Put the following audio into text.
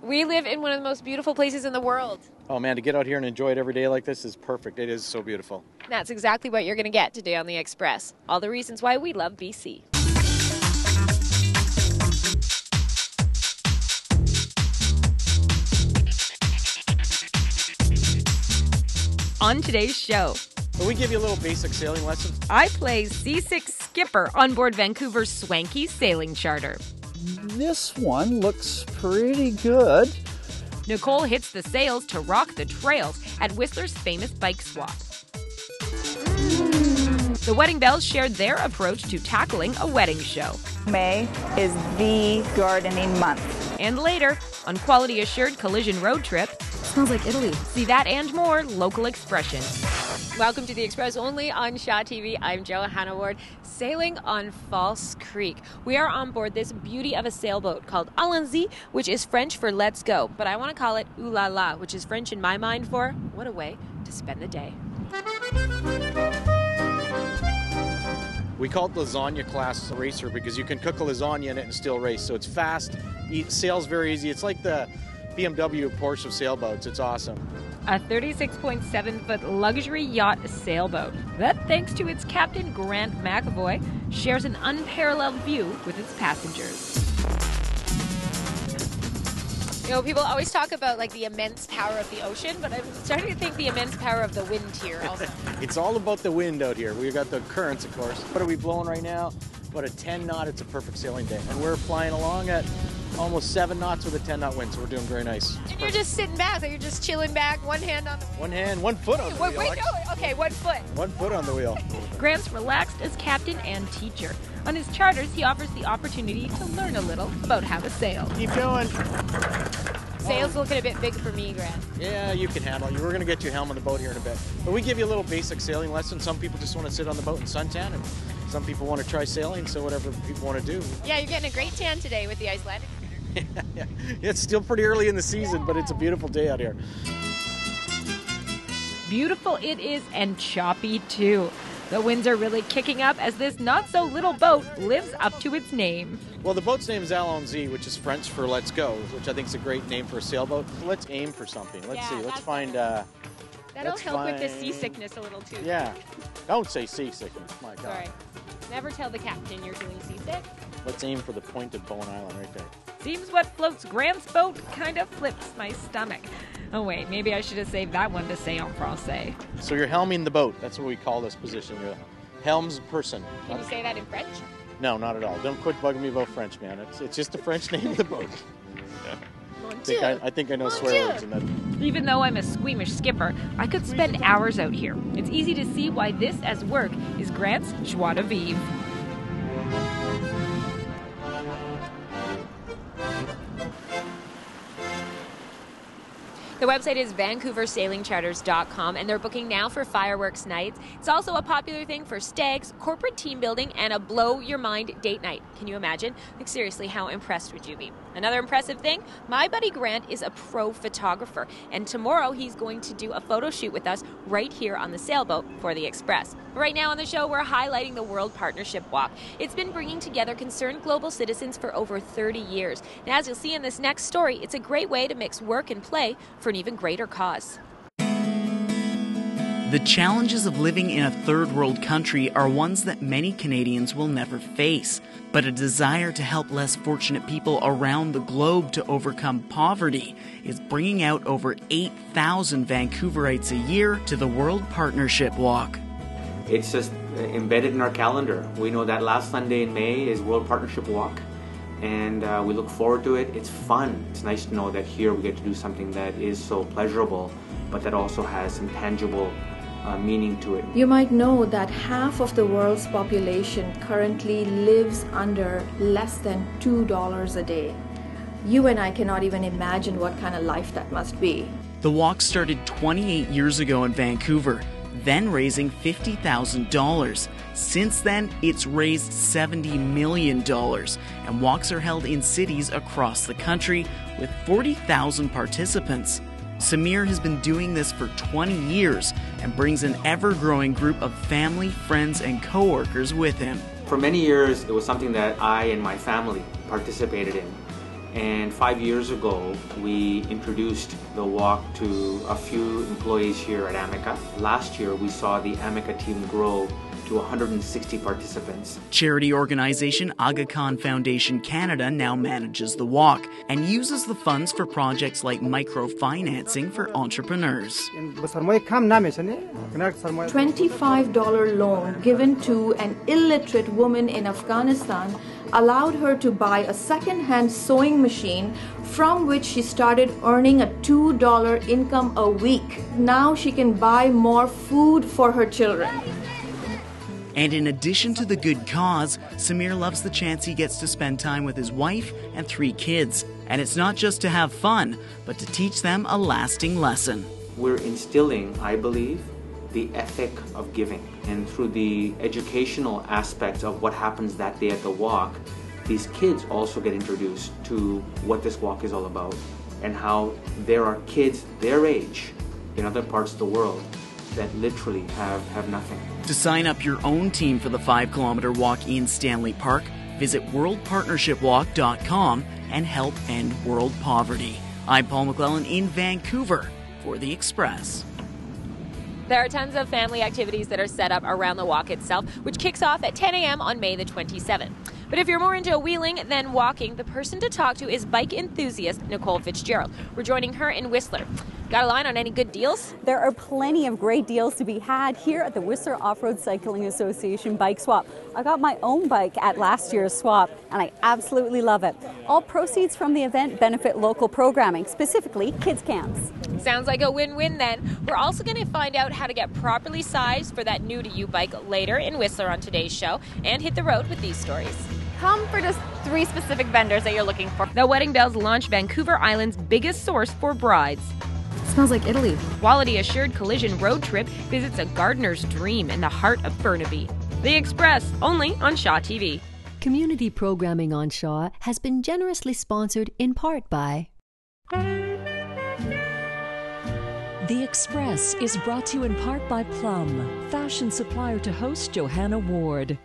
We live in one of the most beautiful places in the world. Oh man, to get out here and enjoy it every day like this is perfect. It is so beautiful. That's exactly what you're going to get today on The Express. All the reasons why we love BC. On today's show, So we give you a little basic sailing lesson. I play seasick skipper on board Vancouver's swanky sailing charter. This one looks pretty good. Nicole hits the sails to rock the trails at Whistler's famous bike swap. The Wedding Bells shared their approach to tackling a wedding show. May is the gardening month. And later, on Quality Assured Collision Road Trip, Smells like Italy. see that and more local expression. Welcome to The Express, only on Shaw TV. I'm Johanna Ward, sailing on False Creek. We are on board this beauty of a sailboat called Allons-y, which is French for let's go. But I want to call it ooh la la, which is French in my mind for what a way to spend the day. We call it lasagna class racer because you can cook a lasagna in it and still race. So it's fast, sails very easy. It's like the BMW Porsche of sailboats. It's awesome. A 36.7-foot luxury yacht sailboat that, thanks to its captain Grant McAvoy, shares an unparalleled view with its passengers. You know, people always talk about like the immense power of the ocean, but I'm starting to think the immense power of the wind here also. It's all about the wind out here. We've got the currents, of course. What are we blowing right now? About a 10 knot. It's a perfect sailing day. And we're flying along at almost 7 knots with a 10 knot wind, so we're doing very nice. And you're just sitting back, so you're just chilling back, one hand on the One hand, 1 foot on the wheel. Wait, no, okay, 1 foot. 1 foot on the wheel. Grant's relaxed as captain and teacher. On his charters, he offers the opportunity to learn a little about how to sail. Keep going. Sail's looking a bit big for me, Grant. Yeah, you can handle it. We're going to get you a helm on the boat here in a bit. But we give you a little basic sailing lesson. Some people just want to sit on the boat and suntan, and some people want to try sailing, so whatever people want to do. Yeah, you're getting a great tan today with the Icelandic. Yeah, it's still pretty early in the season, but it's a beautiful day out here. Beautiful it is, and choppy too. The winds are really kicking up as this not-so-little boat lives up to its name. Well, the boat's name is Allons-y, which is French for let's go, which I think is a great name for a sailboat. Let's aim for something. Let's see. Let's find... That'll help with the seasickness a little too. Yeah. Don't say seasickness. My God. Sorry. Never tell the captain you're feeling seasick. Let's aim for the point of Bowen Island right there. Seems what floats Grant's boat kind of flips my stomach. Oh wait, maybe I should have saved that one to say en français. So you're helming the boat. That's what we call this position. You're a helms person. Can you say that in French? No, not at all. Don't quit bugging me about French, man. It's just the French name of the boat. I think I know swear words in that. Even though I'm a squeamish skipper, I could spend hours out here. It's easy to see why this as work is Grant's joie de vivre. The website is vancouversailingcharters.com, and they're booking now for fireworks nights. It's also a popular thing for stags, corporate team building, and a blow-your-mind date night. Can you imagine? Like, seriously, how impressed would you be? Another impressive thing, my buddy Grant is a pro photographer, and tomorrow he's going to do a photo shoot with us right here on the sailboat for The Express. Right now on the show, we're highlighting the World Partnership Walk. It's been bringing together concerned global citizens for over 30 years. And as you'll see in this next story, it's a great way to mix work and play for an even greater cause. The challenges of living in a third world country are ones that many Canadians will never face. But a desire to help less fortunate people around the globe to overcome poverty is bringing out over 8,000 Vancouverites a year to the World Partnership Walk. It's just embedded in our calendar. We know that last Sunday in May is World Partnership Walk, and we look forward to it. It's fun. It's nice to know that here we get to do something that is so pleasurable, but that also has some tangible meaning to it. You might know that half of the world's population currently lives under less than $2 a day. You and I cannot even imagine what kind of life that must be. The walk started 28 years ago in Vancouver, then raising $50,000. Since then, it's raised $70 million, and walks are held in cities across the country with 40,000 participants. Samir has been doing this for 20 years and brings an ever-growing group of family, friends, and co-workers with him. For many years, it was something that I and my family participated in. And 5 years ago, we introduced the walk to a few employees here at Amica. Last year, we saw the Amica team grow to 160 participants. Charity organization Aga Khan Foundation Canada now manages the walk and uses the funds for projects like microfinancing for entrepreneurs. $25 loan given to an illiterate woman in Afghanistan allowed her to buy a second-hand sewing machine from which she started earning a $2 income a week. Now she can buy more food for her children. And in addition to the good cause, Samir loves the chance he gets to spend time with his wife and 3 kids. And it's not just to have fun, but to teach them a lasting lesson. We're instilling, I believe, the ethic of giving. And through the educational aspects of what happens that day at the walk, these kids also get introduced to what this walk is all about and how there are kids their age in other parts of the world that literally have nothing. To sign up your own team for the 5-kilometer walk in Stanley Park, visit worldpartnershipwalk.com and help end world poverty. I'm Paul McLellan in Vancouver for The Express. There are tons of family activities that are set up around the walk itself, which kicks off at 10 a.m. on May the 27th. But if you're more into wheeling than walking, the person to talk to is bike enthusiast Nicole Fitzgerald. We're joining her in Whistler. Got a line on any good deals? There are plenty of great deals to be had here at the Whistler Off-Road Cycling Association Bike Swap. I got my own bike at last year's swap, and I absolutely love it. All proceeds from the event benefit local programming, specifically kids camps. Sounds like a win-win then. We're also going to find out how to get properly sized for that new-to-you bike later in Whistler on today's show, and hit the road with these stories. Come for just 3 specific vendors that you're looking for. The Wedding Bells launch Vancouver Island's biggest source for brides. Smells like Italy. Quality Assured Collision Road Trip visits a gardener's dream in the heart of Burnaby. The Express, only on Shaw TV. Community programming on Shaw has been generously sponsored in part by... The Express is brought to you in part by Plum, fashion supplier to host Johanna Ward.